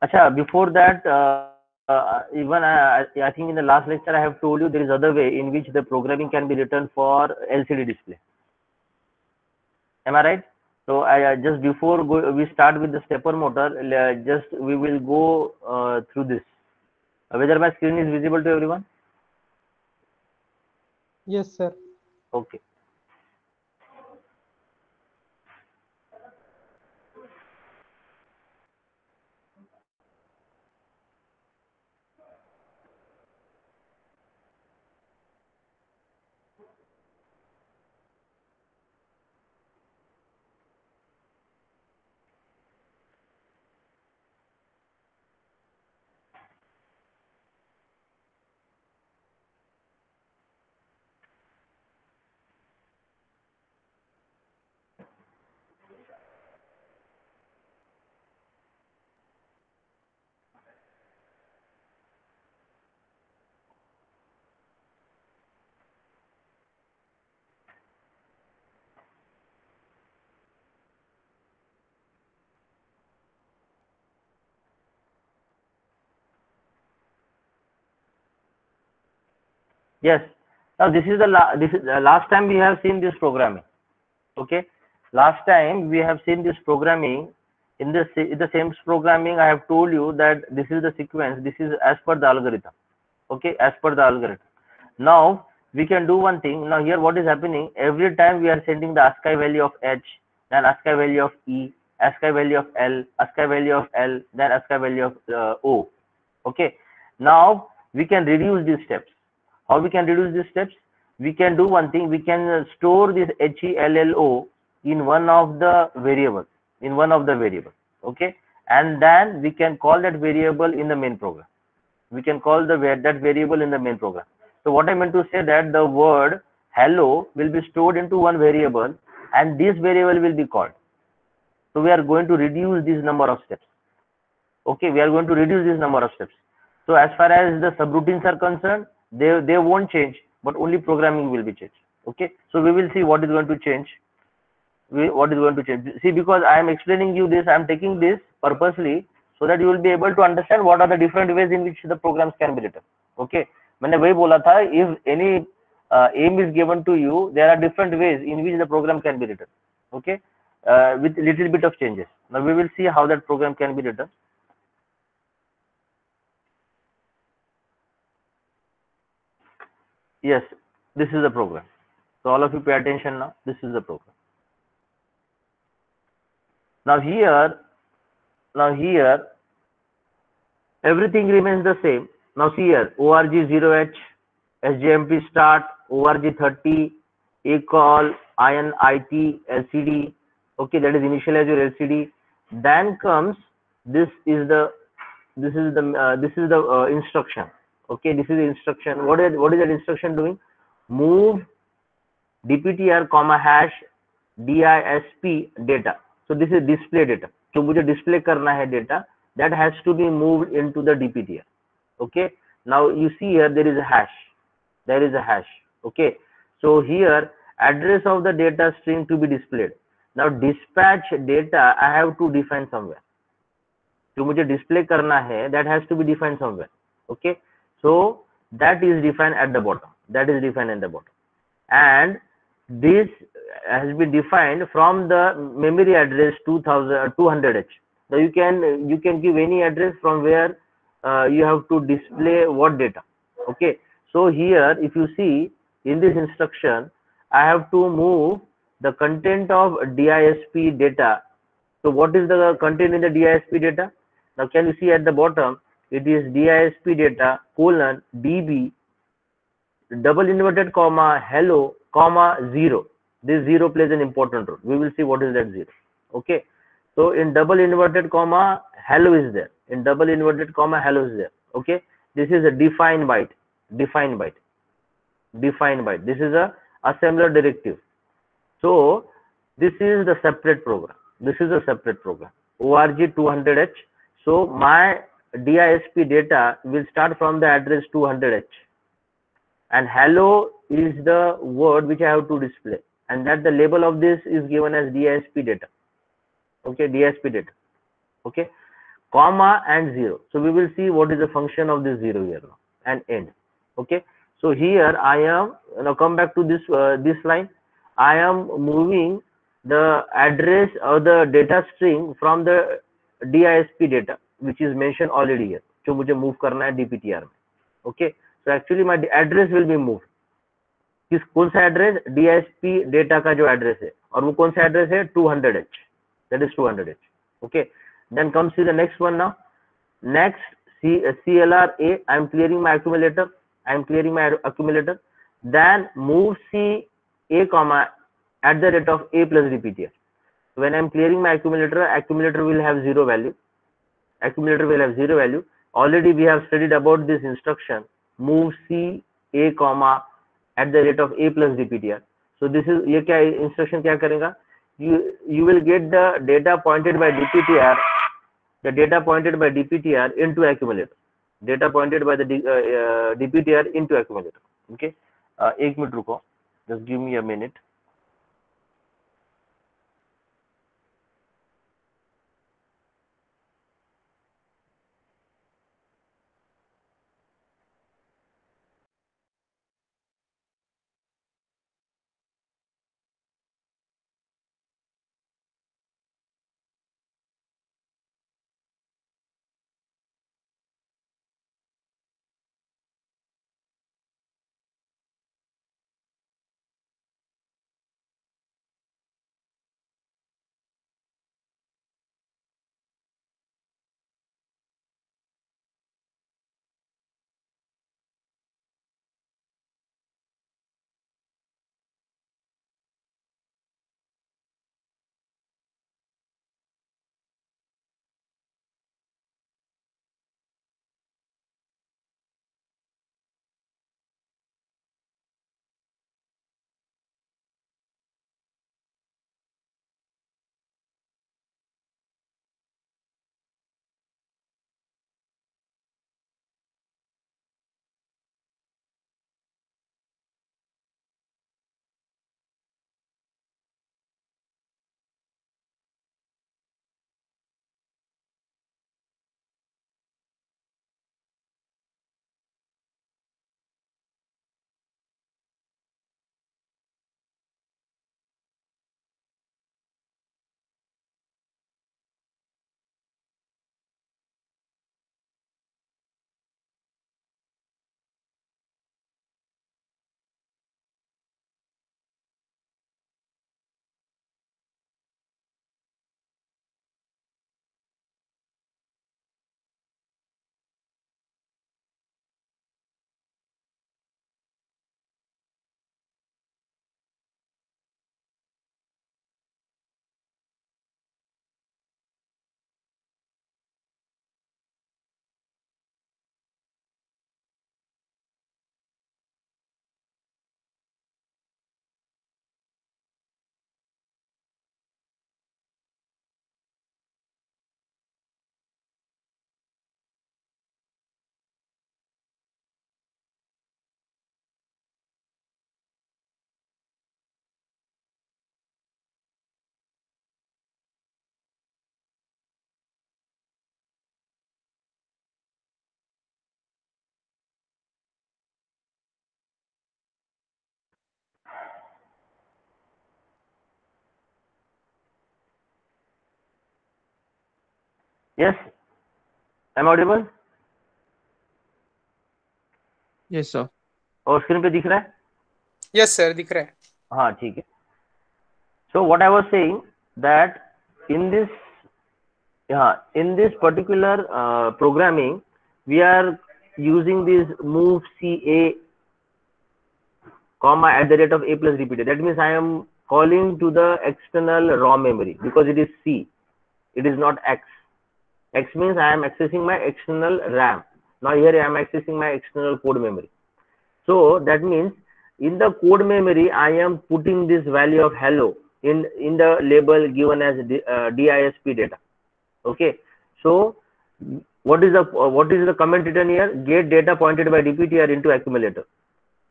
Acha, before that, even I think in the last lecture I have told you there is other way in which the programming can be written for LCD display. Am I right? So I just before we start with the stepper motor, just we will go through this. Whether my screen is visible to everyone? Yes, sir. Okay. Yes. Now this is the last time we have seen this programming. Okay. Last time we have seen this programming. In the same programming, I have told you that this is the sequence. This is as per the algorithm. Okay, as per the algorithm. Now we can do one thing. Now here what is happening? Every time we are sending the ASCII value of H, then ASCII value of E, ASCII value of L, ASCII value of L, then ASCII value of O. Okay. Now we can reduce these steps. How we can reduce these steps? We can do one thing. We can store this HELLO in one of the variables. Okay, and then we can call that variable in the main program. We can call that variable in the main program. So what I meant to say that the word hello will be stored into one variable, and this variable will be called. So we are going to reduce this number of steps. Okay, we are going to reduce this number of steps. So as far as the subroutines are concerned, they won't change, but only programming will be changed. Okay, so we will see what is going to change. What is going to change? See, because I am explaining you this, I am taking this purposely so that you will be able to understand what are the different ways in which the programs can be written. Okay, मैंने वही बोला था, if any aim is given to you, there are different ways in which the program can be written. Okay, with little bit of changes. Now we will see how that program can be written. Yes, this is the program. So all of you pay attention now. This is the program. Now here, everything remains the same. Now see here, ORG0H, SJMP start, ORG30, ACALL, ION IT, LCD. Okay, that is initialize your LCD. Then comes this is the instruction. Okay, this is the instruction. What is that instruction doing? Move dptr comma hash disp data. So this is display data. So मुझे display करना है data that has to be moved into the dptr. Okay, now you see here there is a hash. Okay, so here address of the data string to be displayed. Now dispatch data I have to define somewhere. जो मुझे display करना है that has to be defined somewhere. Okay, so that is defined at the bottom. And this has been defined from the memory address 200H. Now you can give any address from where you have to display what data. Okay, so here if you see in this instruction, I have to move the content of DISP data. So what is the content in the DISP data? Now can you see at the bottom, it is DISP data colon DB double inverted comma hello comma 0. This 0 plays an important role. We will see what is that 0. Okay, so in double inverted comma hello is there. Okay, this is a defined byte. This is a assembler directive. So this is the separate program. ORG 200H. So my DISP data will start from the address 200H. And hello is the word which I have to display, and that the label of this is given as DISP data. Okay, DISP data. Okay, comma and 0. So we will see what is the function of this 0 here now and end. Okay, so here I am now come back to this line. I am moving the address or the data string from the DISP data which is mentioned already here, जो मुझे move करना है DPTR में. Okay, so actually my address will be moved. किस कौन सा address? DISP data का जो एड्रेस है, और वो कौन सा एड्रेस है? 200H, that is 200H. Okay, then comes to the next one now. Next, CLR A, I am clearing my accumulator. Then move C A comma at the rate of A plus DPTR. When I am clearing my accumulator will have zero value. Already we have studied about this instruction, move C A comma at the rate of A plus DPTR. So this is, ये क्या instruction क्या करेगा? You will get the data pointed by DPTR, into accumulator. Data pointed by the DPTR into accumulator. Okay, एक minute रुको, just give me a minute. Yes, am I audible? Yes, sir. और screen पे दिख रहा है? Yes, sir, दिख रहा है. हाँ, ठीक है. So what I was saying that in this particular programming, we are using this move CA comma at the rate of A plus DPTR. That means I am calling to the external ROM memory because it is C. It is not X. X means I am accessing my external RAM. Now here I am accessing my external code memory. So that means in the code memory, I am putting this value of hello in the label given as DISP data. Okay. So what is the comment written here? Get data pointed by DPTR into accumulator.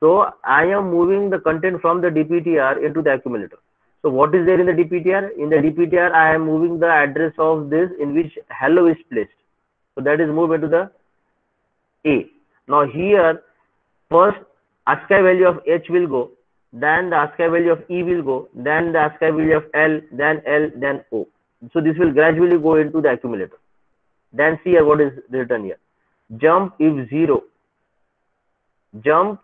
So I am moving the content from the DPTR into the accumulator. So what is there in the DPTR? In the DPTR, I am moving the address of this in which hello is placed. So that is moved into the A. Now here first ASCII value of H will go, then the ASCII value of E will go, then the ASCII value of L, then O. So this will gradually go into the accumulator. Then see here what is written here. Jump if 0. Jump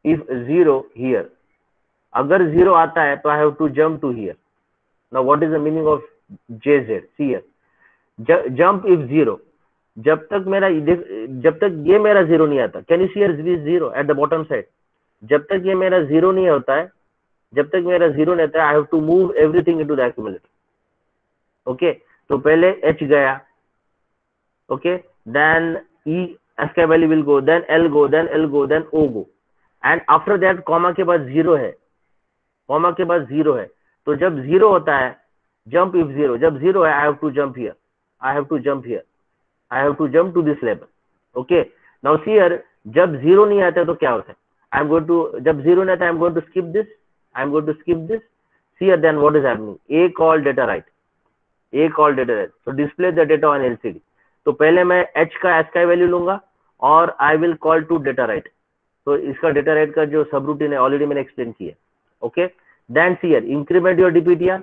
if 0 here. अगर 0 आता है तो I have to jump to here. Now what is the meaning of JZ? See here. Jump if 0. जब तक ये मेरा 0 नहीं आता. Can you see here this 0 at the bottom side? जब तक ये मेरा 0 नहीं होता है, जब तक मेरा 0 नहीं आता है, I have to move everything into the accumulator. Okay, तो पहले H गया. Okay, then E ASCII value will go, then L go, then L go, then O go, and after that comma के बाद 0 है, comma के बाद 0 है. तो जब 0 होता है, jump if 0, जब 0 है, I have to jump here, I have to jump here, I have to jump to this level. Okay, now see here, जब 0 नहीं आता है तो क्या होता है? I am going to, जब 0 नहीं आता है, I am going to skip this, I am going to skip this. See here, then what is happening? A call data write, A call data write. So display the data on LCD. तो पहले मैं H का ASCII value लूंगा और I will call to data write. तो इसका data write का जो सब रूटीन है ऑलरेडी मैंने एक्सप्लेन किया. Okay, then see here increment your DPTR.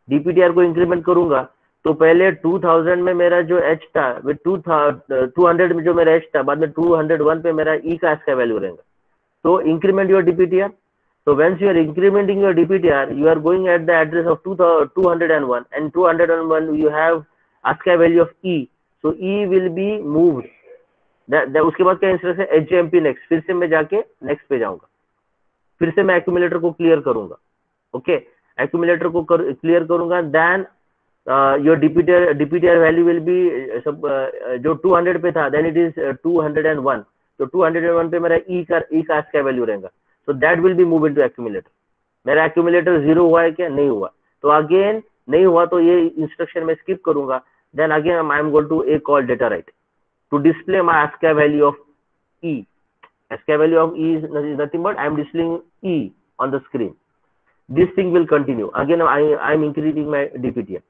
DPTR को इंक्रीमेंट करूंगा तो पहले 2000 में मेरा जो H था, विद 200 में जो मेरा H था, बाद में 201 पे मेरा E का ASCII वैल्यू रहेगा. तो increment your DPTR. So once you are incrementing your DPTR, you are going at the address of 201, and 201 you have ASCII value of E. So E will be moved. उसके बाद क्या instruction है? HJMP next. फिर से मैं जाके next पे जाऊंगा, फिर से मैं accumulator को clear करूंगा. Okay, accumulator को clear करूंगा. Then your DPTR value will be जो 200 पे था, then it is 201. तो 201 पे मेरा E का ASCII value रहेगा. So that will be moved into accumulator. मेरा accumulator 0 हुआ है क्या? नहीं हुआ. तो again नहीं हुआ तो ये इंस्ट्रक्शन में स्किप करूंगा. Then again I am going to A call data write to display my ASCII value of E. ASCII value of E is nothing but I am displaying E on the screen. This thing will continue. Again I am increasing my DPTR.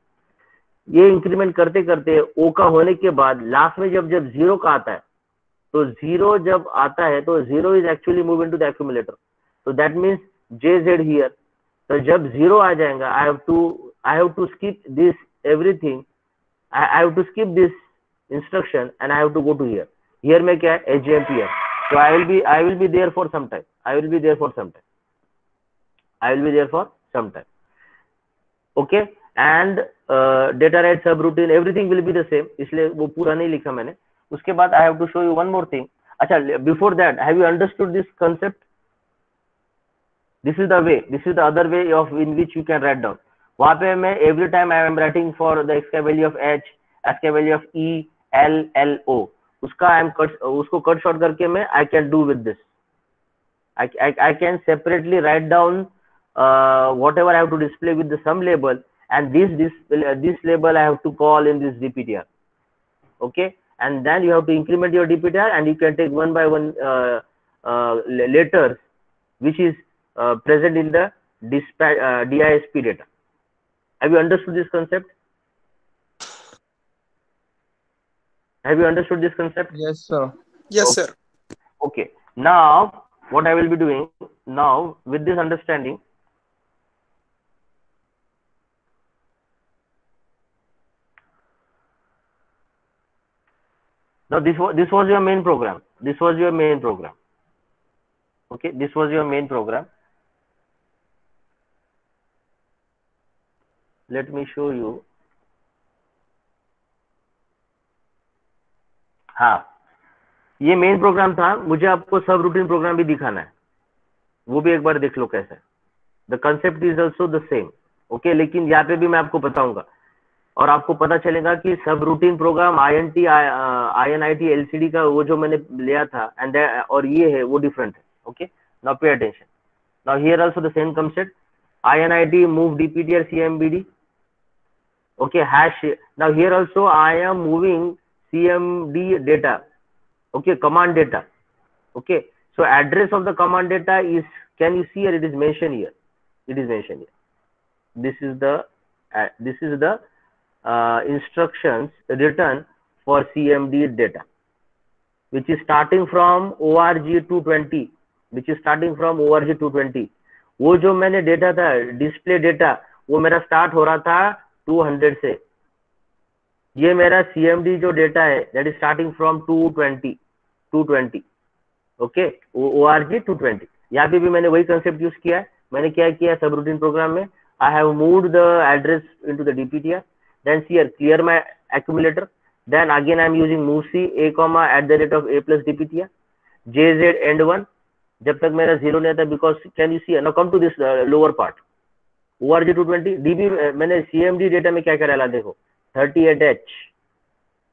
ये increment करते करते O का होने के बाद last में जब 0 का आता है, तो 0 जब आता है तो 0 is actually move into the accumulator. So that means JZ here. तो जब 0 आ जाएगा, I have to skip this everything. I have to skip this instruction and I have to go to here. Here में क्या है? HJMP है. So I will be there for some time. I will be there for some time. Okay, and data write subroutine everything will be the same. इसलिए वो पूरा नहीं लिखा मैंने. उसके बाद I have to show you one more thing. अच्छा, before that, have you understood this concept? This is the other way of in which you can write down. वहाँ पे मैं every time I am writing for the ASCII value of H, ASCII value of E, L, L, O. उसको cut short करके मैं I can do with this. I can separately write down whatever I have to display with the sum label, and this label I have to call in this DPTR. Okay, and then you have to increment your DPTR, and you can take one by one letters which is present in the DISP data. Have you understood this concept? Yes, sir. Yes, Okay. sir. Okay, now what I will be doing now with this understanding, now this was your main program. Okay, this was your main program. Let me show you. हाँ, ये main program था. मुझे आपको सब routine programme भी दिखाना है, वो भी एक बार देख लो कैसा है. The concept is also the same. Okay, लेकिन यहाँ पे भी मैं आपको बताऊंगा और आपको पता चलेगा कि सब रूटीन प्रोग्राम INIT LCD का वो जो मैंने लिया था एंड और ये है वो डिफरेंट है. Okay, now pay attention. Now here also the same concept. INIT move DPTR CMBD. Okay, hash. Now here also I am moving CMD data. Okay, command data. Okay, so address of the command data is, can you see here? It is mentioned here. This is the instructions written for CMD data, which is starting from org 220, which is starting from org 220. वो जो मैंने data था display data, वो मेरा start हो रहा था 200 से. ये मेरा CMD जो डेटा है that is starting from 220. Okay, org 220. यहाँ पे भी मैंने वही कंसेप्ट यूज किया है. मैंने क्या किया सब रूटीन प्रोग्राम में, I have moved the address into the DPTR, देन here clear my accumulator, then again I am using movc a comma at the rate of a plus DPTR, jz end 1 जब तक मेरा zero नहीं आता, because can you see. Now come to this lower part org 220 DB. मैंने CMD data में क्या क्या डाला देखो, 38H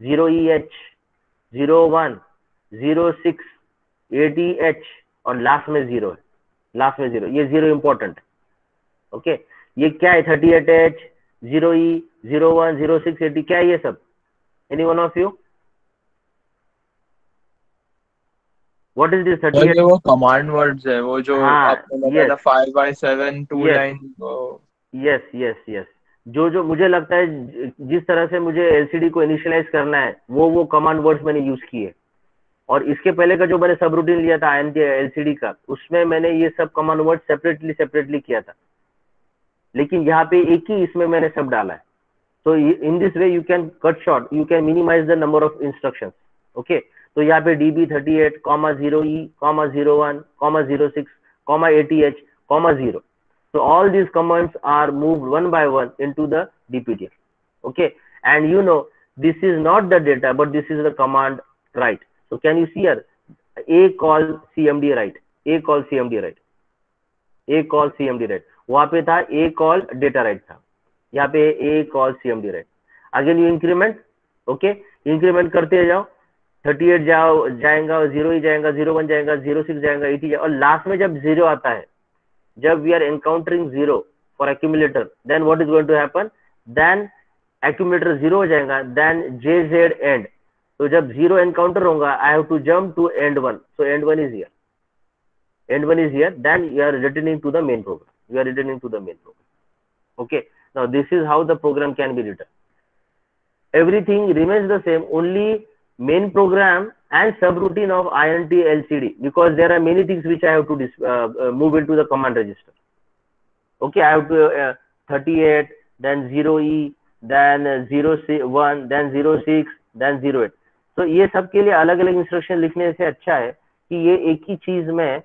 0EH 01 06 80H और लास्ट में जीरो है. लास्ट में जीरो, ये जीरो इंपॉर्टेंट है. ओके, ये क्या है 38H 0E 01 06 80, क्या है ये सब? Any one of you, what is this sir 38? ये वो कमांड वर्ड्स है, वो जो हाँ, आपने बताया था 5x7 2 Yes. लाइन. यस. जो मुझे लगता है जिस तरह से मुझे एलसीडी को इनिशियलाइज करना है, वो कमांड वर्ड्स मैंने यूज किए. और इसके पहले का जो मैंने सब रूटीन लिया था एलसीडी का, उसमें मैंने ये सब कमांड वर्ड सेपरेटली किया था. लेकिन यहाँ पे एक ही इसमें मैंने सब डाला है. तो in this way you can cut short, you can minimise the number of instructions. Okay, तो यहाँ पे DB 38 0E 01 06 80H 0. So all these commands are moved one by one into the DPTR. Okay, and you know this is not the data, but this is the command write. So can you see here, a call CMD write, a call CMD write, a call CMD write. वहां पे था a call data write था, यहाँ पे a call CMD write. Again you increment. Okay, increment करते जाओ, 38 जाएगा, 0 ही जाएगा, 01 जाएगा, 06 जाएगा, 80 जाएगा, और लास्ट में जब जीरो आता है, जब we are encountering zero for accumulator, then what is going to happen? Then accumulator zero हो जाएगा, then JZ end. तो जब zero encounter होगा, I have to jump to end 1. So end 1 is here. End 1 is here. Then you are returning to the main program. You are returning to the main program. Okay. Now this is how the program can be written. Everything remains the same. Only main program and subroutine of INT LCD, because there are many things which I have to move into the command register. Okay, I have to 38, then 0E, then 01, then 06, then 08. तो ये सब के लिए अलग अलग instruction लिखने से अच्छा है कि ये एक ही चीज में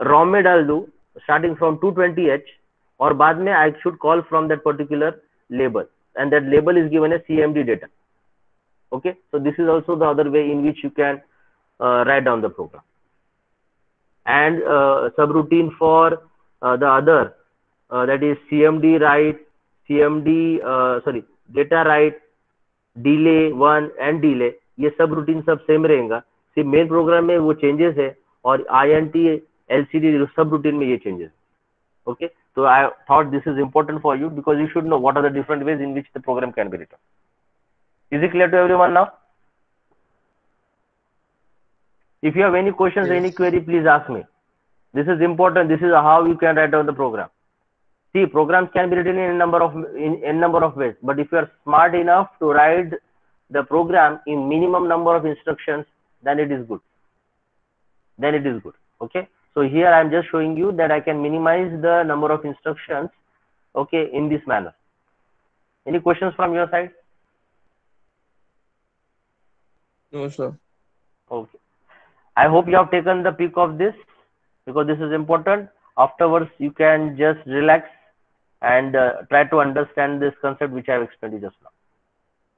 रॉम में डाल दूं, स्टार्टिंग फ्रॉम 220H, और बाद में I should call from that particular label, and that label is given as CMD data. Okay, so this is also the other way in which you can write down the program. And subroutine for the other, that is CMD write, data write, delay 1 and delay, ये सब routine सब same रहेगा. सिर्फ main program में वो changes है, और INT LCD सब रूटीन में ये changes. Okay, so I thought this is important for you because you should know what are the different ways in which the program can be written. Is it clear to everyone now? If you have any questions, Yes. any query, please ask me. This is important. This is how you can write down the program. See, programs can be written in n number of ways, but if you are smart enough to write the program in minimum number of instructions, then it is good. Then it is good. Okay. So here I am just showing you that I can minimize the number of instructions, okay, in this manner. Any questions from your side? No, sir. Okay. I hope you have taken the pick of this, because this is important. Afterwards, you can just relax and try to understand this concept which I have explained you just now.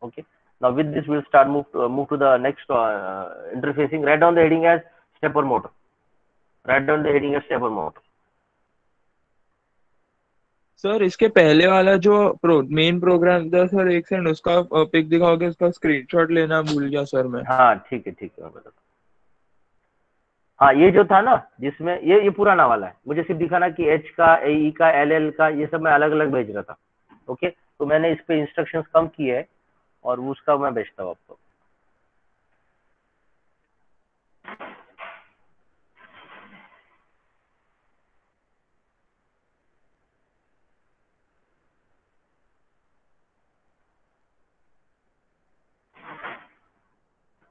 Okay. Now with this, we'll start move to the next interfacing. Write down the heading as stepper motor. Write down the heading as stepper motor. Sir इसके पहले वाला जो main program था sir, एक second, उसका pick दिखाओगे? उसका screenshot लेना भूल गया सर मैं. हाँ ठीक है मैं बताता हूँ. हाँ, ये जो था ना, जिसमें ये पुराना वाला है, मुझे सिर्फ दिखाना कि H का, AE का, LL का, ये सब मैं अलग अलग भेज रहा था. ओके, तो मैंने इस पे इंस्ट्रक्शंस कम किए है और उसका मैं भेजता हूँ आपको.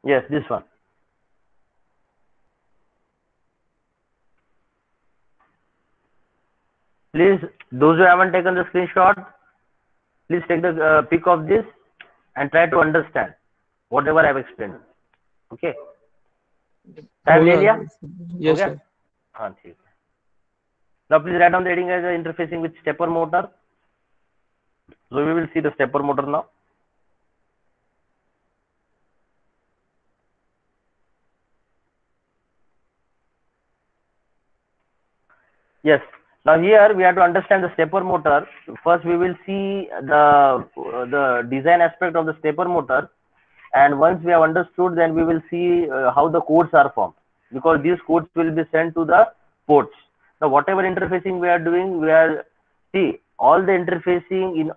Yes, this one. Please, those who haven't taken the screenshot, please take the pic of this and try to understand whatever I have explained. Okay. Time ले लिया? Yes, sir. हाँ ठीक है. Now please write down the heading as interfacing with stepper motor. So we will see the stepper motor now. Yes. Now here we have to understand the stepper motor. First we will see the design aspect of the stepper motor, and once we have understood, then we will see how the codes are formed, because these codes will be sent to the ports. Now whatever interfacing we are doing, we are all the interfacing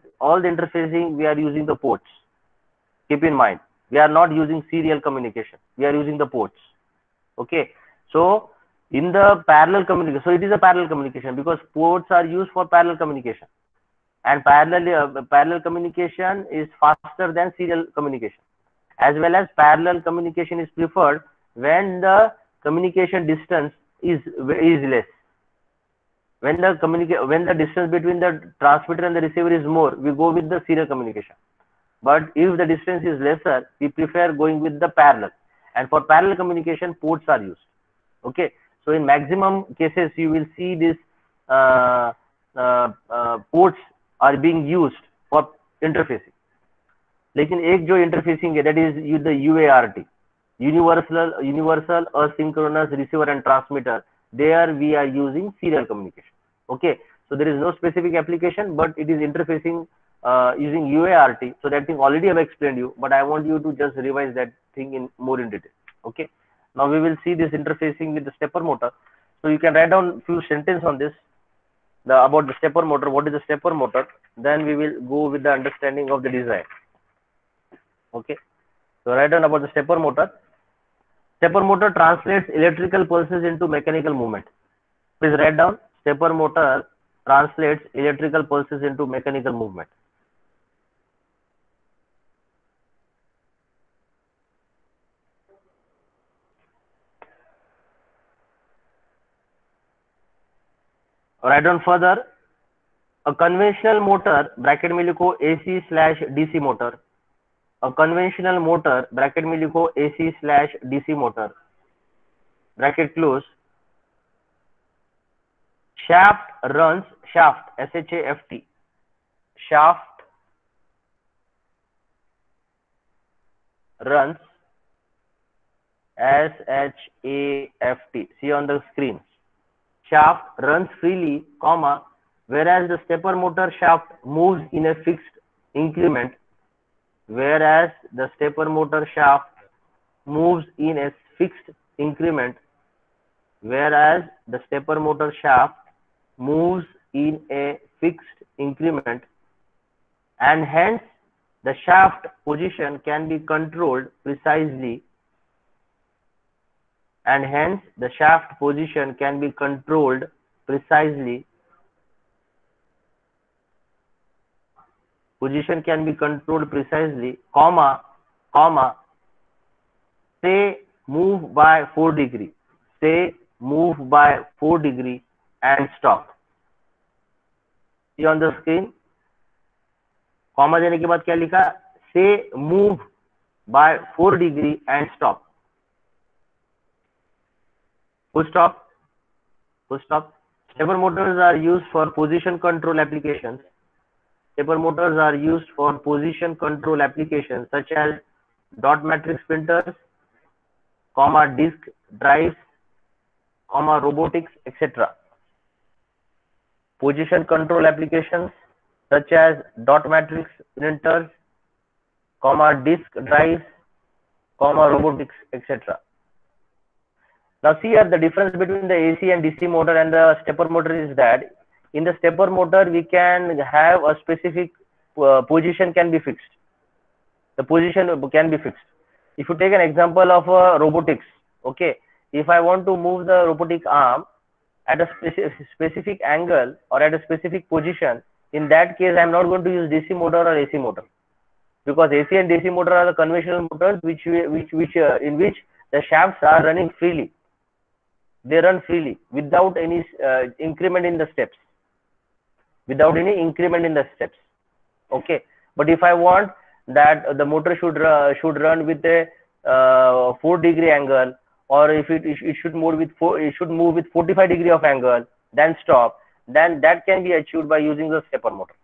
we are using the ports. Keep in mind, we are not using serial communication. We are using the ports. Okay. So in the parallel communication, so it is a parallel communication because ports are used for parallel communication, and parallel communication is faster than serial communication, as well as parallel communication is preferred when the communication distance is less. When the distance between the transmitter and the receiver is more, we go with the serial communication. But if the distance is lesser, we prefer going with the parallel. And for parallel communication, ports are used. Okay. So in maximum cases, you will see this ports are being used for interfacing. लेकिन एक जो interfacing है, that is the UART, universal asynchronous receiver and transmitter. There we are using serial communication. Okay. So there is no specific application, but it is interfacing using UART. So that thing already I have explained you, but I want you to just revise that thing in more in detail. Okay. Now we will see this interfacing with the stepper motor. So you can write down few sentences on this, about the stepper motor. What is the stepper motor? Then we will go with the understanding of the design. Okay. So write down about the stepper motor. Stepper motor translates electrical pulses into mechanical movement. Please write down, stepper motor translates electrical pulses into mechanical movement. Write down further, a conventional motor, bracket में लिखो AC/DC motor. A conventional motor, bracket में लिखो AC/DC motor, bracket close. Shaft runs, shaft, SHAFT, shaft runs, SHAFT, see on the screen. Shaft runs freely, comma, whereas the stepper motor shaft moves in a fixed increment, whereas the stepper motor shaft moves in a fixed increment, whereas the stepper motor shaft moves in a fixed increment, and hence the shaft position can be controlled precisely, and hence the shaft position can be controlled precisely, comma, say move by 4 degree, and stop. See on the screen, comma देने के बाद क्या लिखा, say move by 4 degree and stop. Full stop. Stepper motors are used for position control applications. Such as dot matrix printers, comma disk drives, comma robotics, etc. Position control applications such as dot matrix printers, comma disk drives, comma robotics, etc. Now see here the difference between the AC and DC motor and the stepper motor is that in the stepper motor we can have a specific position can be fixed. The position can be fixed. If you take an example of robotics, okay, if I want to move the robotic arm at a specific angle or at a specific position, in that case I am not going to use DC motor or AC motor. because AC and DC motor are the conventional motors in which the shafts are running freely. They run freely without any increment in the steps. Without any increment in the steps. Okay. But if I want that the motor should run with a 4-degree angle, or if it should move with 45-degree of angle, then stop. Then that can be achieved by using the stepper motor.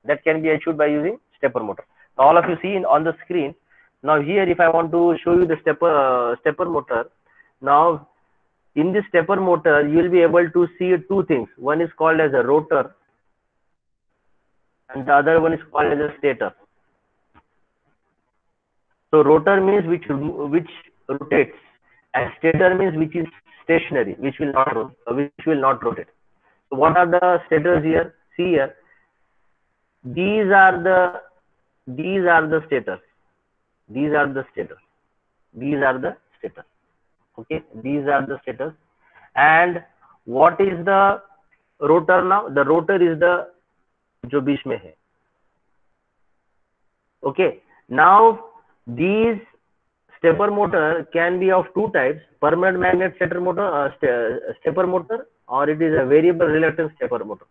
That can be achieved by using stepper motor. Now, all of you see on the screen. Now here, if I want to show you the stepper motor, now in this stepper motor, you will be able to see two things. One is called as a rotor, and the other one is called as a stator. So rotor means which rotates, and stator means which is stationary, which will not rotate. So what are the stators here? See here. These are the stators. These are the stators. These are the stators. Okay, these are the stators. And what is the rotor now? The rotor is the जो बीच में है. Okay, now these stepper motor can be of two types: permanent magnet stepper motor, or it is a variable reluctance stepper motor.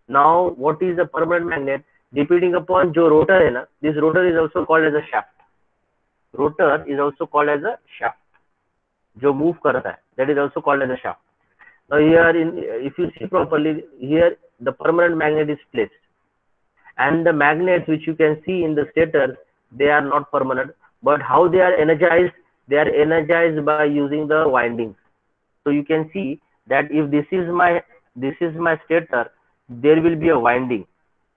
Now, what is the permanent magnet? Depending upon जो rotor है ना, this rotor is also called as a shaft. Rotor is also called as a shaft. जो move करता है, that is also called as a shaft. Now here, if you see properly, here the permanent magnet is placed, and the magnets which you can see in the stator, they are not permanent, but how they are energized? They are energized by using the windings. So you can see that if this is my stator, there will be a winding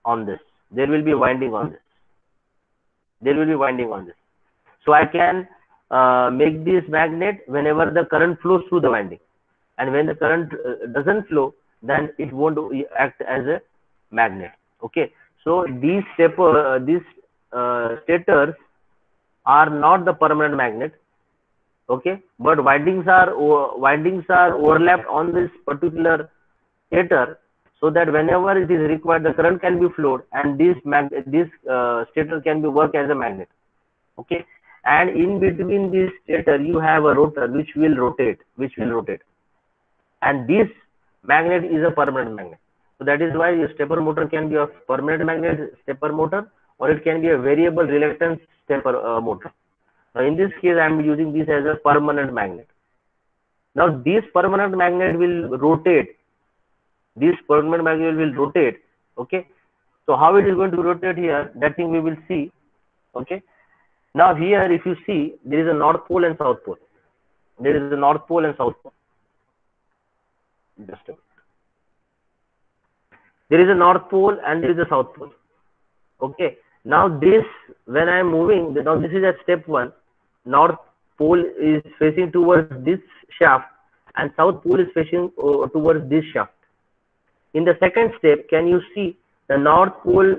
on this. There will be a winding on this. There will be winding on this. So I can make this magnet whenever the current flows through the winding, and when the current doesn't flow, then it won't act as a magnet. Okay. So these stators are not the permanent magnet. Okay, but windings are overlapped on this particular stator, so that whenever it is required, the current can be flowed, and this stator can be work as a magnet. Okay, and in between this stator you have a rotor which will rotate, and this magnet is a permanent magnet. So that is why a stepper motor can be a permanent magnet stepper motor, or it can be a variable reluctance stepper motor. Now in this case, I am using this as a permanent magnet. Now this permanent magnet will rotate. This permanent magnet will rotate. Okay. So how it is going to rotate here, that thing we will see. Okay. Now here, if you see, there is a north pole and south pole. There is a north pole and south pole. Just a minute. There is a north pole and there is a south pole. Okay. Now this, when I am moving, now this is at step 1. North pole is facing towards this shaft, and south pole is facing towards this shaft. In the second step, can you see the north pole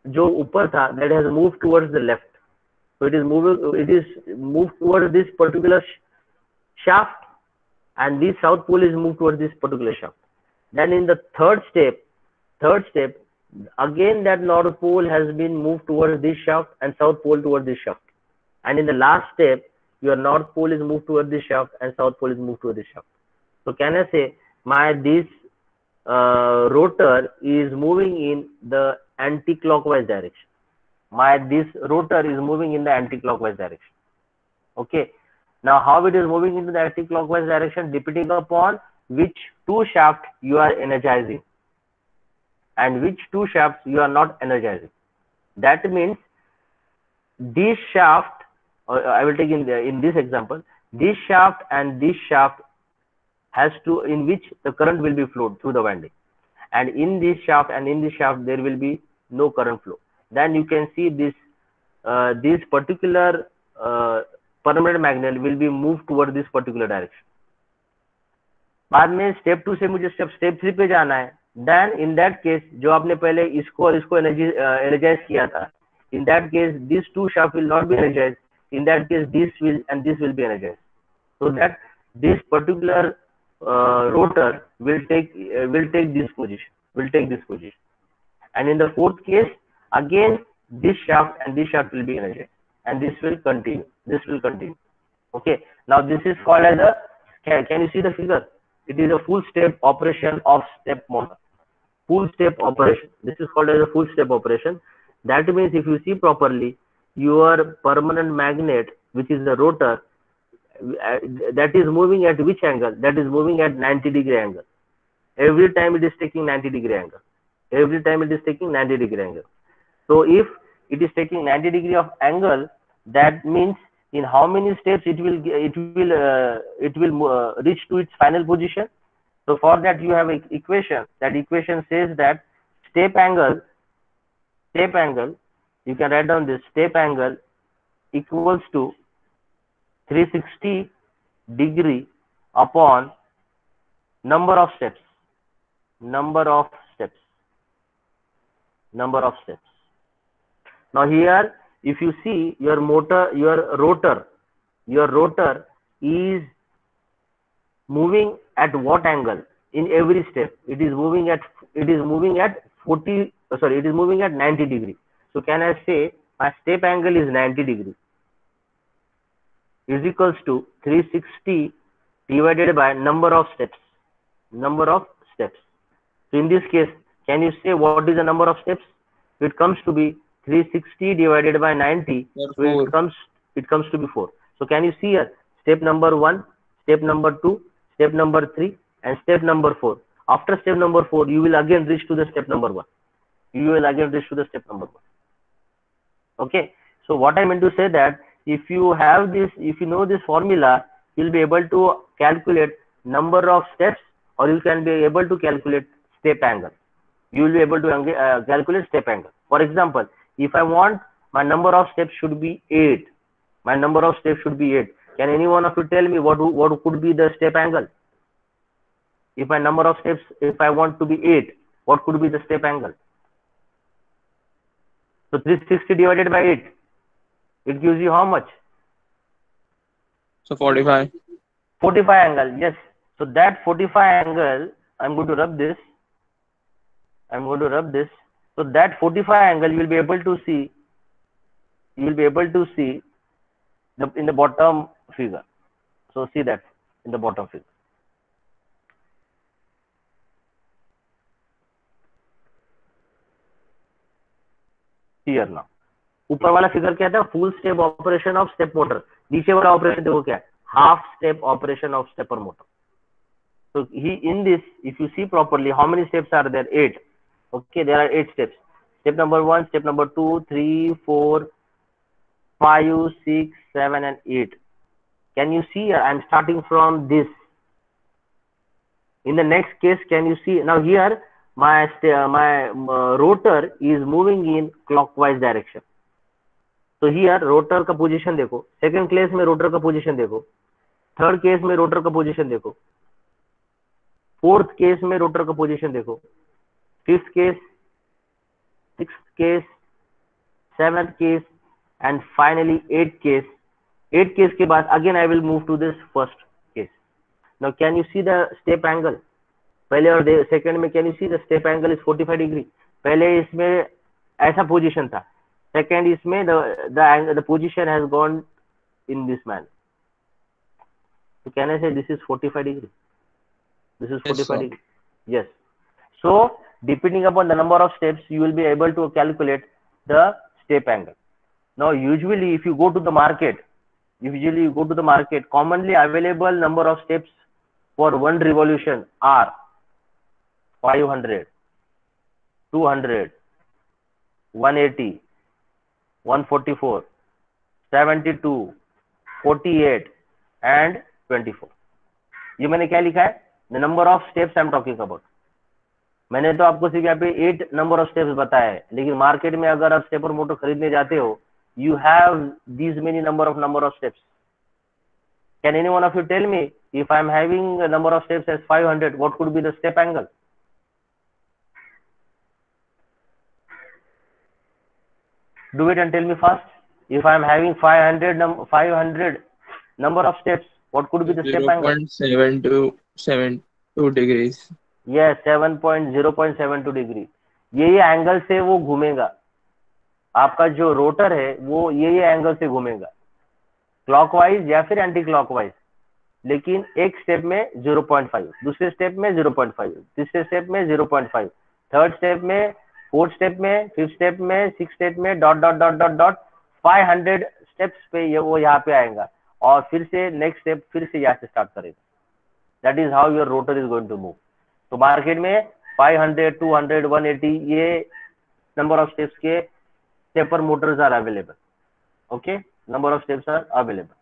जो ऊपर था, that has moved towards the left. So it is moved towards this particular shaft, and this south pole is moved towards this particular shaft. Then in the third step, again that north pole has been moved towards this shaft and south pole towards this shaft. And in the last step, your north pole is moved towards this shaft and south pole is moved towards this shaft. So can I say this rotor is moving in the anti-clockwise direction. This rotor is moving in the anti-clockwise direction. Okay. Now how it is moving into the anti-clockwise direction, depending upon which two shafts you are energizing and which two shafts you are not energizing. That means this shaft, I will take in this example, this shaft and this shaft has to, in which the current will be flowed through the winding, and in this shaft and in this shaft there will be no current flow. Then you can see this particular permanent magnet will be moved toward this particular direction. बाद में step 2 से मुझे step 3 पे जाना है. Then in that case, जो आपने पहले इसको और इसको energize किया था, in that case these two shafts will not be energized. In that case, this will be energized, so that this particular rotor will take this position. And in the fourth case, again this shaft and this shaft will be energized, and this will continue. This will continue. Okay. Now this is called as a. Can you see the figure? It is a full step operation of step motor. Full step operation. This is called as a full step operation. That means if you see properly, your permanent magnet, which is the rotor, that is moving at which angle? That is moving at 90-degree angle. Every time it is taking 90-degree angle. Every time it is taking 90-degree angle. So if it is taking 90 degree of angle, that means in how many steps it will reach to its final position. So for that you have an equation. That equation says that step angle, you can write down this, step angle equals to 360 degree upon number of steps. Now here, if you see your rotor is moving at what angle? In every step, it is moving at 90 degree. So can I say my step angle is 90 degree is equals to 360 divided by number of steps. So in this case, can you say what is the number of steps? It comes to be 360 divided by 90. So it comes to be 4. So can you see here? Step number 1, step number 2, step number 3, and step number 4. After step number 4, you will again reach to the step number 1. Okay. So what I meant to say that if you know this formula, you'll be able to calculate number of steps, or you can be able to calculate step angle. You will be able to calculate step angle. For example, if I want my number of steps should be 8. Can any one of you tell me what could be the step angle? If my number of steps, if I want to be 8, what could be the step angle? So 360 divided by 8, it gives you how much? So 45. 45 angle, yes. So that 45 angle, I'm going to rub this. So that 45 angle you will be able to see. In the bottom figure. So see that in the bottom figure. Here now. ऊपर वाला figure क्या था? Full step operation of step motor. नीचे वाला operation देखो क्या है? Half step operation of stepper motor. So in this, if you see properly, how many steps are there? 8. Okay, there are 8 steps. Step number 1, step number 2, 3, 4, 5, 6, 7, and 8. Can you see? I'm starting from this. In the next case, can you see? Now here, my rotor is moving in clockwise direction. So here, rotor का position देखो. Second case में rotor का position देखो. Third case में rotor का position देखो. Fourth case में rotor का position देखो. Fifth case, sixth case, seventh case, and finally 8th case. 8th case के बाद again I will move to this first case. Now can you see the step angle? पहले और second में can you see the step angle is 45 degree. पहले इसमें ऐसा position था. Second इसमें the position has gone in this manner. So can I say this is 45 degree? This is 45 degree. Yes. So depending upon the number of steps, you will be able to calculate the step angle. Now usually if you go to the market, commonly available number of steps for one revolution are 500, 200, 180, 144, 72, 48 and 24. ये मैंने क्या लिखा है? The number of steps I'm talking about. मैंने तो आपको सिर्फ यहाँ पे 8 number of steps बताया है, लेकिन मार्केट में अगर आप स्टेपर मोटर खरीदने जाते हो, you have these many number of steps. Can any one of you tell me if I'm having a number of steps as 500, what could be the step angle? Do it and tell me fast. If I'm having 500 number of steps, what could be the step angle? 0.72 degrees. Yes, 0.72 degree. ये angle से वो घूमेगा. आपका जो rotor है वो ये angle से घूमेगा, क्लॉकवाइज या फिर एंटी क्लॉकवाइज, लेकिन एक स्टेप में 0.5, दूसरे स्टेप में 0.5, तीसरे स्टेप में 0.5, थर्ड स्टेप में, फोर्थ स्टेप में, फिफ्थ स्टेप में, सिक्स स्टेप में, dot dot dot dot dot 500 steps पे वो यहाँ पे आएगा और फिर से नेक्स्ट स्टेप फिर से यहाँ से स्टार्ट करेगा. That is how your rotor is going to move. तो मार्केट में 500, 200, 180 ये नंबर ऑफ स्टेप्स के stepper motors are available. Okay, number of steps are available.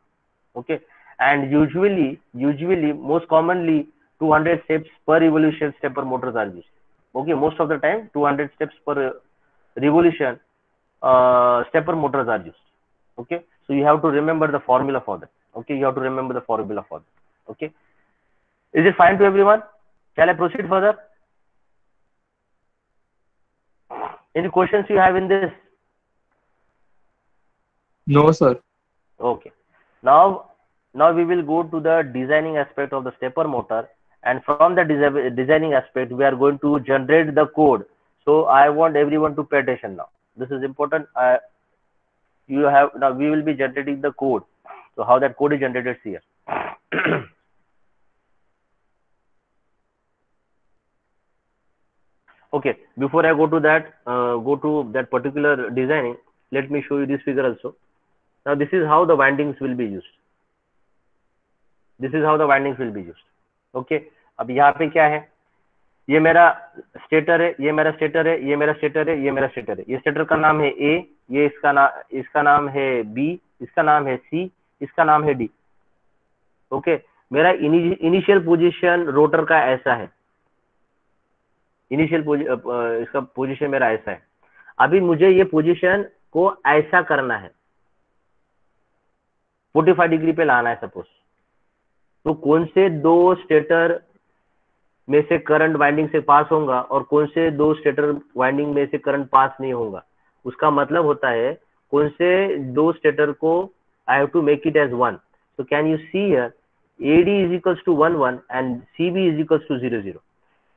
Okay, and usually most commonly 200 steps per revolution stepper motors are used. Okay, most of the time 200 steps per revolution stepper motors are used. Okay, so you have to remember the formula for that. Okay, you have to remember the formula for that. Okay, is it fine to everyone? Shall I proceed further? Any questions you have in this? No, sir. Okay, now we will go to the designing aspect of the stepper motor, and from the designing aspect we are going to generate the code. So I want everyone to pay attention now. This is important. Now we will be generating the code. So how that code is generated here. Okay, before I go to that particular designing, let me show you this figure also. Now this is how the windings will be used. This is how the windings will be used. Okay, अब यहाँ पे क्या है, ये मेरा stator है, ये मेरा स्टेटर है, ये मेरा स्टेटर है, ये मेरा स्टेटर है. ये स्टेटर का नाम है ए, ये इसका नाम है बी, इसका नाम है सी, इसका नाम है डी. ओके, मेरा इनिशियल पोजीशन रोटर का ऐसा है, इसका पोजीशन मेरा ऐसा है. अभी मुझे ये पोजीशन को ऐसा करना है, 45 डिग्री पे लाना है सपोज. तो कौन से दो स्टेटर में से करंट वाइंडिंग से पास होगा और कौन से दो स्टेटर वाइंडिंग में से करंट पास नहीं होगा, उसका मतलब होता है कौन से दो स्टेटर को I have to make it as one. So can you see here AD is equals to 1 1 and CB is equals to 0 0.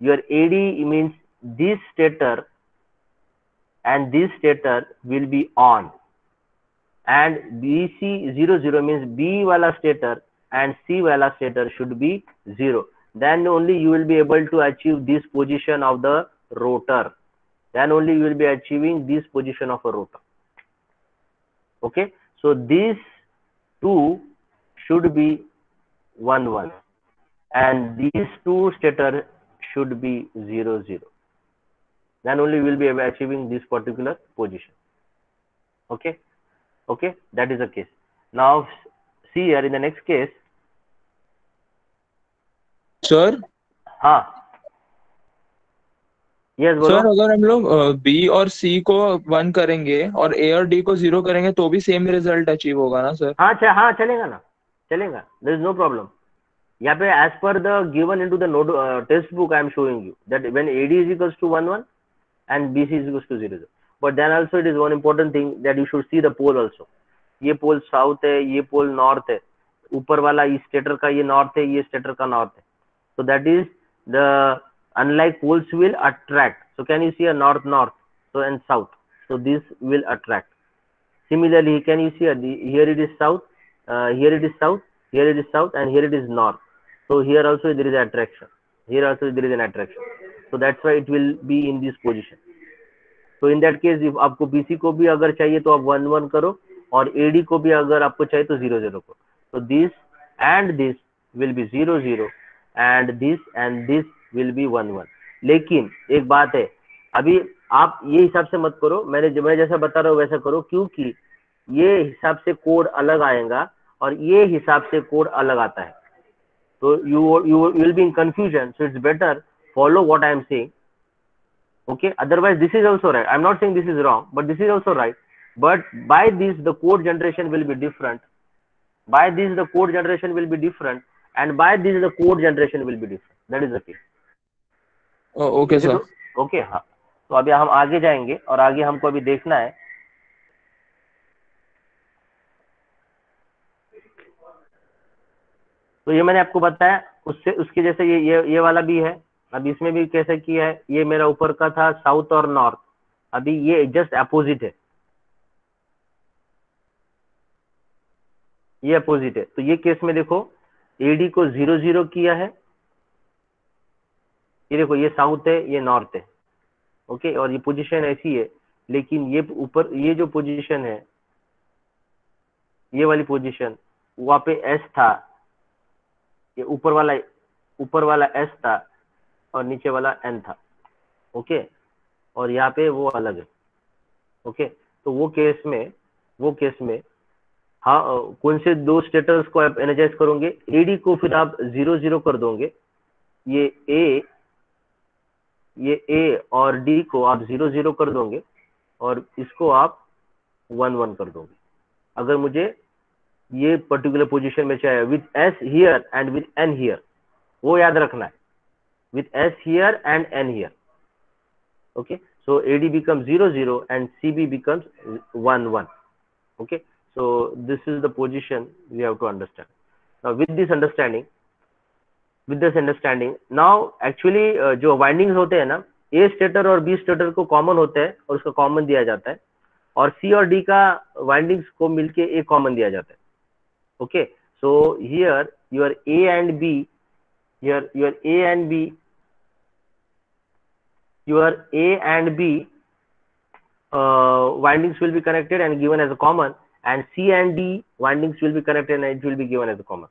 Your AD means this stator and this stator will be on, and BC 0 0 means B wala stator and C wala stator should be 0. Then only you will be able to achieve this position of the rotor. Then only you will be achieving this position of a rotor. Okay, so these two should be 1 1 and these two stator should be 0 0. Then only we will be achieving this particular position. Okay, okay, that is the case. Now see here in the next case. Sir हाँ, yes बोलो. Sir अगर हम लोग B और सी को 1 करेंगे और ए और डी को 0 करेंगे तो भी सेम रिजल्ट अचीव होगा ना सर? हाँ चलेगा ना, चलेगा. There is no problem. यहाँ पे as per the given into the note textbook I am showing you that when AD is equals to 1 1 and BC is equals to 0 0. But then also it is one important thing that you should see the pole also. ये pole south है, ये pole north है, ऊपर वाला इस stator का ये north है, ये स्टेटर का नॉर्थ है. So that is the unlike poles will attract. So can you see a north north, so and south, so this will attract. Similarly can you see here it is south, here it is south, here it is south, and here it is north. So here also there is attraction, here also there is an attraction. So that's why it will be in this position. So in that case if आपको BC को भी अगर चाहिए तो आप 1 1 करो और AD को भी अगर आपको चाहिए तो 0 0 करो. So this and this will be 0 0 and this will be 1 1. लेकिन एक बात है, अभी आप ये हिसाब से मत करो, मैं जैसा बता रहा हूँ वैसा करो, क्योंकि ये हिसाब से कोड अलग आएगा और ये हिसाब से कोड अलग आता है. तो you will be in confusion. So it's better follow what I am saying. Okay, otherwise this is also right. I'm not saying this is wrong, but this is also right. But by this the code generation will be different. By this the code generation will be different, and by this the code generation will be different. That is the case. Okay sir. Okay, हाँ. तो अभी हम आगे जाएंगे और आगे हमको अभी देखना है तो ये मैंने आपको बताया, उसके जैसे ये वाला भी है. अब इसमें भी कैसे किया है, ये मेरा ऊपर का था साउथ और नॉर्थ, अभी ये जस्ट अपोजिट है. ये अपोजिट है। तो ये केस में देखो एडी को 0 0 किया है, ये देखो ये साउथ है ये नॉर्थ है, ओके, और ये पोजीशन ऐसी है, लेकिन ये ऊपर ये जो पोजीशन है, ये वाली पोजीशन, वहां पे एस था, ये ऊपर वाला एस था और नीचे वाला एन था, ओके, और यहाँ पे वो अलग है, ओके। तो वो केस में हाँ, कौन से दो स्टेटस को आप एनर्जाइज करोगे? एडी को फिर आप 0 0 कर दोगे, ये ए और डी को आप 0 0 कर दोगे और इसको आप 1 1 कर दोगे। अगर मुझे ये पर्टिकुलर पोजीशन में चाहिए with S here and with N here, वो याद रखना है, with S here and N here, okay. So AD becomes 0 0 and CB becomes 1 1, okay. So this is the position we have to understand. Now with this understanding now actually जो windings होते हैं ना, ए stator और B stator को common होता है और उसका कॉमन दिया जाता है, और सी और डी का वाइंडिंग्स को मिलके ए कॉमन दिया जाता है, okay. So here your A and B, your A and B windings will be connected and given as a common, and C and D windings will be connected and it will be given as a common.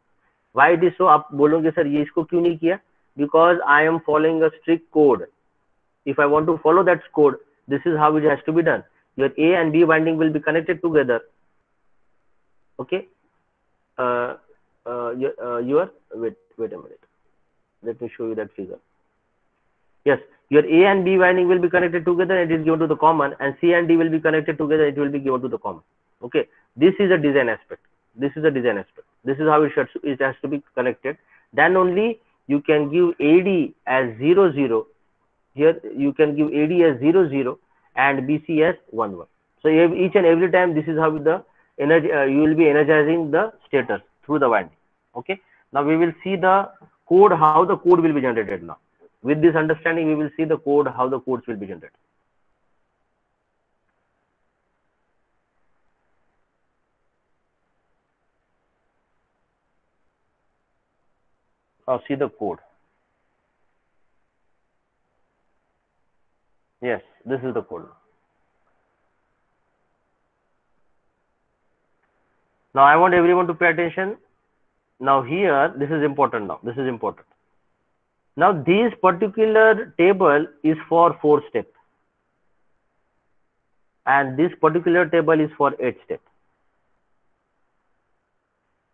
Why it is so? आप बोलोगे sir ये इसको क्यों नहीं किया? Because I am following a strict code. If I want to follow that code, this is how it has to be done. Your A and B winding will be connected together. Okay. Wait a minute. Let me show you that figure. Yes, your A and B winding will be connected together and it is given to the common, and C and D will be connected together, it will be given to the common. Okay, this is a design aspect. This is how it has to be connected. Then only you can give AD as 0 0. Here you can give AD as 0 0 and BC as 1 1. So each and every time this is how the energy you will be energizing the stator through the winding. Okay, now we will see the code, how the code will be generated now. With this understanding, we will see the code, how the codes will be generated. Now see the code. Yes, this is the code. Now I want everyone to pay attention. Now here, this is important now. Now this particular table is for 4 steps and this particular table is for 8 steps.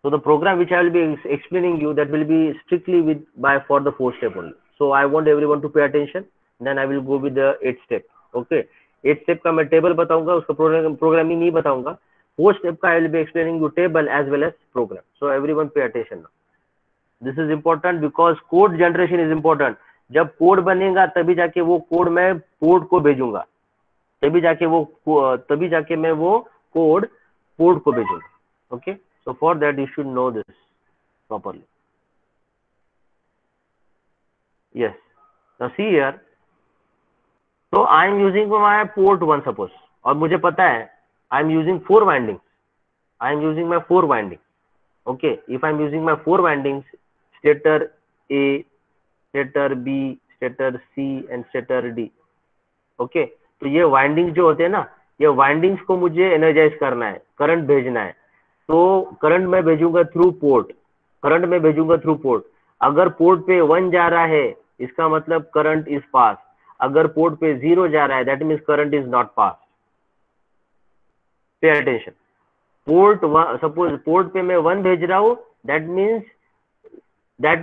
So the program which I will be explaining you, that will be strictly for the 4 step only. So I want everyone to pay attention. Then I will go with the 8 step. Okay, 8 step का मैं table बताऊंगा, उसका programming नहीं बताऊंगा. 4 step का I will be explaining you table as well as program. So everyone pay attention now. This is important because code generation is important. जब code बनेगा तभी जाके वो कोड मैं पोर्ट को भेजूंगा, तभी जाके मैं वो कोड पोर्ट को भेजूंगा. Okay, so for that you should know this properly. Yes, now see here. So I am using my port 1 suppose, और मुझे पता है I am using 4 windings. I am using my 4 windings. Okay, if I am using my 4 windings, stator A, stator B, stator C and stator D. Okay, तो ये windings जो होते हैं ना, ये वाइंडिंग्स को मुझे एनर्जाइज करना है, करंट भेजना है. तो करंट में भेजूंगा थ्रू पोर्ट. अगर पोर्ट पे 1 जा रहा है, इसका मतलब करंट इज पास. अगर पोर्ट पे 0 जा रहा है, that means current is not pass. Pay attention. Suppose port पे मैं 1 भेज रहा हूं, that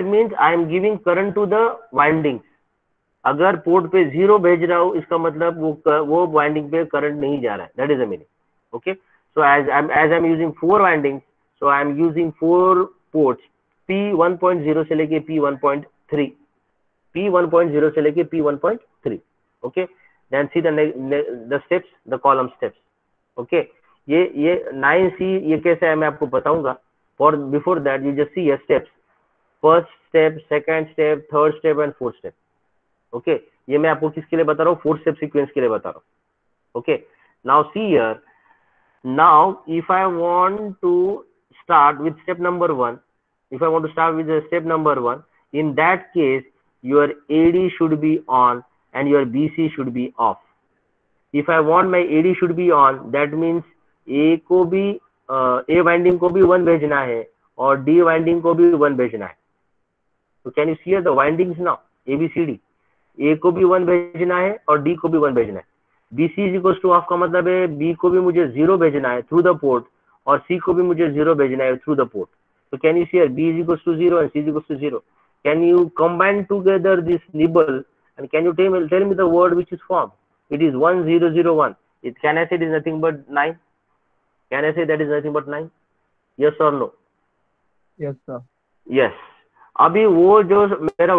means I am giving current to the windings. अगर पोर्ट पे 0 भेज रहा हूं, इसका मतलब वो वाइंडिंग पे करंट नहीं जा रहा है. That is the meaning. Okay, so as I'm using 4 windings, so I am using 4 ports, P1.0 से लेके P1.3, P1.0 से लेके P1.3. Okay, then see the steps, the column steps. Okay, ये 9C ये कैसे है मैं आपको बताऊंगा. For before that you just see your steps. First step, second step, third step and fourth step. Okay, ये मैं आपको किसके लिए बता रहा हूँ? 4 step sequence के लिए बता रहा हूँ. Okay, now see here. Now if I want to start with step number 1, if I want to start with the step number 1, in that case your AD should be on and your BC should be off. If I want my AD should be on, that means A को भी A winding को भी 1 भेजना है और D winding को भी 1 भेजना है. तो can you see the windings now ABCD? A को भी 1 भेजना है और D को भी 1 भेजना है. BC is equal two of का मतलब है B को भी मुझे 0 भेजना है थ्रू द पोर्ट और C को भी मुझे 0 भेजना है through the port. So can you see here B is equals to 0 and C is equals to 0. Can you combine together this nibble and can you tell me the word which is formed? It is 1 0 0 1. Can I say it is nothing but 9? Can I say that is nothing but 9? Yes or no? Yes sir. Yes. अभी वो जो मेरा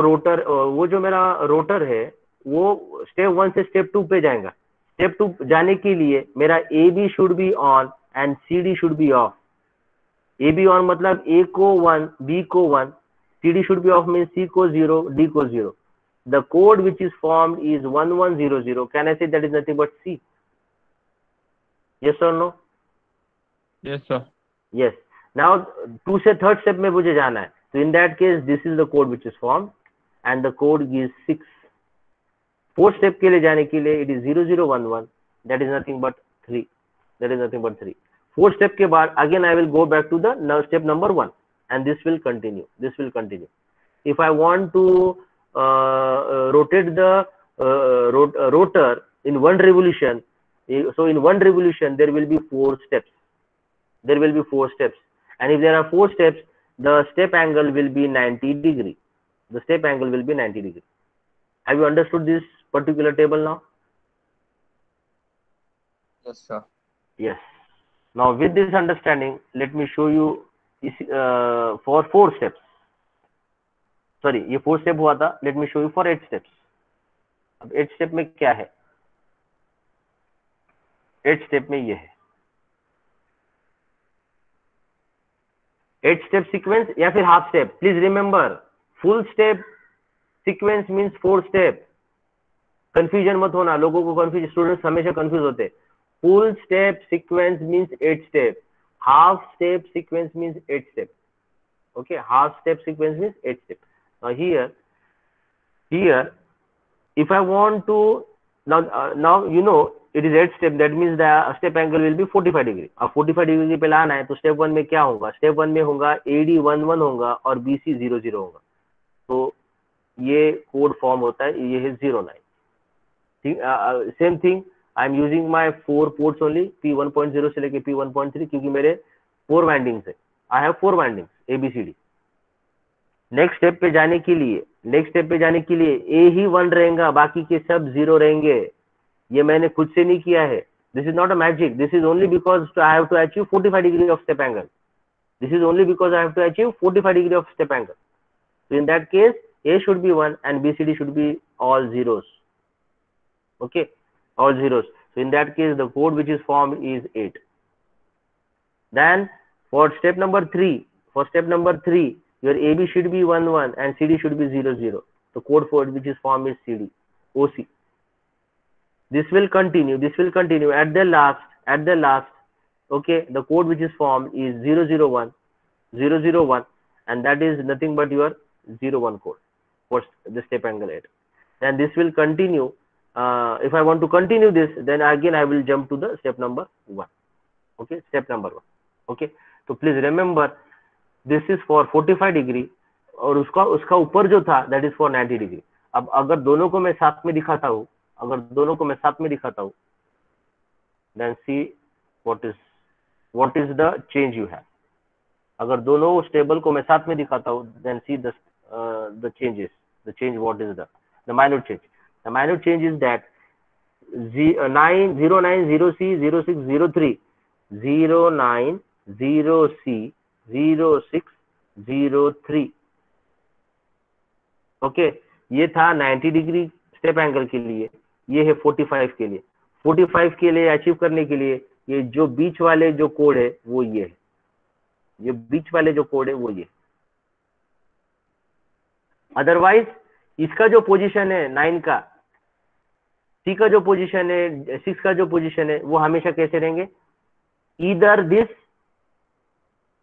rotor है वो step 1 से step 2 पे जाएगा. Step 2 जाने के लिए मेरा AB should be on and CD should be of. AB on मतलब A को 1, B को 1, CD should be off means C को 0, D को 0. The code which is formed is 1100. Can I say that is nothing but C? Yes or no? Yes sir. Yes. Now 2 से 3rd step में मुझे जाना है. So in that case this is the code which is formed and the code is 6. 4th step के लिए जाने के लिए it is 0011. That is nothing but 3. That is nothing but 3. 4th step के बाद again I will go back to the step number 1 and this will continue. This will continue. If I want to rotate the rotor in 1 revolution, so in 1 revolution there will be 4 steps. There will be 4 steps, and if there are 4 steps, the step angle will be 90 degree. The step angle will be 90 degree. Have you understood this particular table now? Yes sir. Yes. Now with this understanding, let me show you for 4 steps. Sorry, ये 4 step हुआ था. Let me show you for 8 steps. अब 8 step में क्या है? 8 step में ये है. 8 step sequence या फिर half step. Please remember, full step sequence means 4 step. Confusion मत होना. लोगों को confuse, students हमेशा confuse होते. Full step sequence means 8 step. Half step sequence means 8 step. Okay, half step sequence means 8 step. Now here, if I want to now you know it is 8 step. That means the step angle will be 45 degree. अब 45 degree पे लाना है तो step 1 में क्या होगा? Step 1 में होगा AD 1 1 होगा और BC 0 0 होगा. तो ये कोड फॉर्म होता है. ये है 09. Same thing I am using my 4 ports only, P1.0 से लेके P1.3 क्योंकि मेरे 4 वाइंडिंग्स है. I have 4 windings ABCD. Next step पे जाने के लिए A ही 1 रहेगा, बाकी के सब 0 रहेंगे. ये मैंने खुद से नहीं किया है. This is not a magic. This is only because I have to achieve 45 degree of step angle. This is only because I have to achieve 45 degree of step angle. So in that case, A should be 1 and BCD should be all zeros. Okay, all zeros. So in that case, the code which is formed is 8. Then for step number 3, your AB should be 1 1 and CD should be 0 0. The code for which is formed is CD, OC. This will continue. At the last. Okay, the code which is formed is 0 0 1, and that is nothing but your 0 1 code for the step angle 8. And this will continue. If I want to continue this, then again I will jump to the step number 1. Okay, step number 1. Okay, so please remember this is for 45 degree और उसका ऊपर जो था that is for 90 degree. अब अगर दोनों को मैं साथ में दिखाता हूँ, then see what is the change you have. अगर दोनों स्टेबल को मैं साथ में दिखाता हूँ, then see the changes. The change, what is the minute change? The minute change is that 09 0C 06 03 09 0C 06 03. Okay, ये था 90 डिग्री स्टेप एंगल के लिए. ये है 45 के लिए. 45 के लिए अचीव करने के लिए ये जो बीच वाले जो कोड है वो ये है. ये बीच वाले जो कोड है वो ये. अदरवाइज इसका जो पोजीशन है 9 का, C का जो पोजीशन है, 6 का जो पोजीशन है, वो हमेशा कैसे रहेंगे? ईदर दिस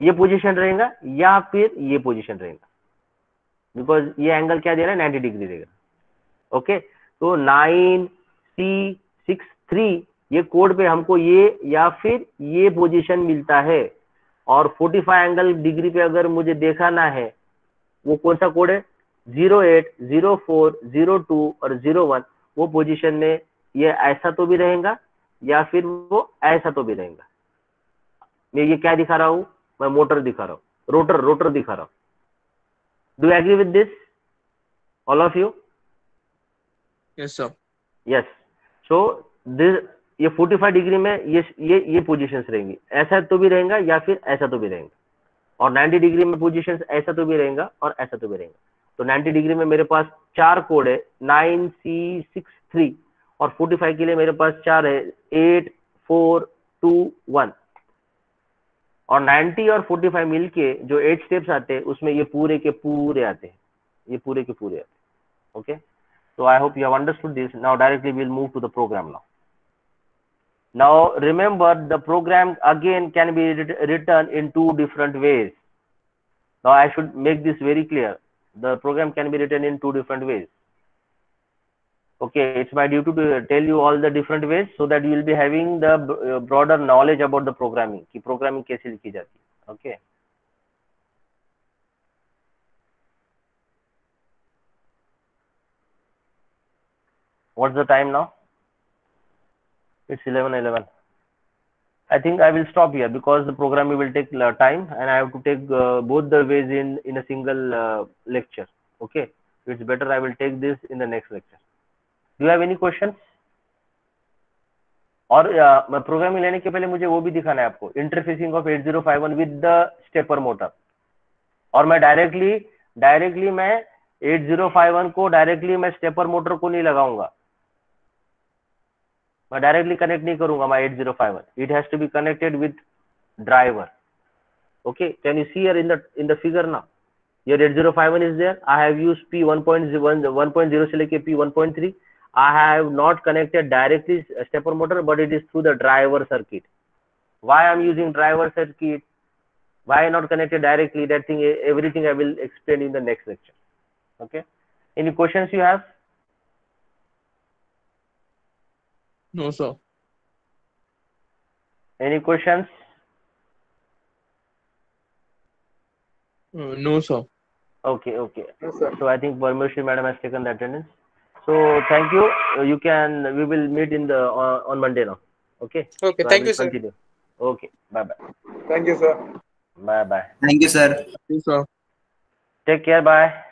ये पोजीशन रहेगा या फिर ये पोजीशन रहेगा, बिकॉज ये एंगल क्या दे रहा है 90 डिग्री देगा। ओके, तो 9C63 ये कोड पे हमको ये या फिर ये पोजीशन मिलता है, और 45 एंगल डिग्री पे अगर मुझे दिखाना है वो कौन सा कोड है 08, 04, 02 और 01, वो पोजीशन में ये ऐसा तो भी रहेगा या फिर वो ऐसा तो भी रहेगा। मैं ये क्या दिखा रहा हूँ, मैं मोटर दिखा रहा हूँ, रोटर दिखा रहा हूँ। Do you agree with this all of you? Yes sir. Yes, so this ये 45 डिग्री में ये पोजीशंस रहेंगी, ऐसा तो भी रहेगा या फिर ऐसा तो भी रहेगा, और 90 डिग्री में पोजीशंस ऐसा तो भी रहेगा और ऐसा तो भी रहेगा। तो 90 डिग्री में मेरे पास 4 कोड है 9C63, और 45 के लिए मेरे पास 4 है 8, 4, 2, 1, और 90 और 45 मिलके जो 8 स्टेप्स आते हैं उसमें ये पूरे के पूरे आते हैं, ये पूरे के पूरे आते हैं। Okay, so I hope you have understood this. Now directly we'll move to the program now. Now remember, the program again can be written in two different ways. Now I should make this very clear. The program can be written in two different ways. Okay, it's my duty to tell you all the different ways so that you will be having the broader knowledge about the programming, कि programming कैसे लिखी जाती है. Okay. What's the time now? It's 11:11. I think I will stop here because the programming will take time, and I have to take both the ways in a single lecture. Okay, so it's better I will take this in the next lecture. Do you have any questions? और programming लेने के पहले मुझे वो भी दिखाना है आपको, interfacing of 8051 with the stepper motor. और मैं डायरेक्टली मैं 8051 को डायरेक्टली मैं स्टेपर मोटर को नहीं लगाऊंगा, मैं डायरेक्टली कनेक्ट नहीं करूंगा my 8051, it has to be connected with driver. Okay, can you see here in the figure now, here 8051 is there, I have used P1.0 से लेके P1.3, I have not connected directly stepper motor, but it is through the driver circuit. Why I am using driver circuit? Why not connected directly? That thing, everything I will explain in the next lecture. Okay. Any questions you have? No sir. Any questions? No sir. Okay. No, sir. So I think Parmeshwari madam has taken the attendance. So thank you. We will meet in the on Monday now. Okay. Okay, So thank I will you, sir. continue. Okay. Bye. Thank you, sir. Bye. Thank you, sir. Thank you sir. Take care. Bye.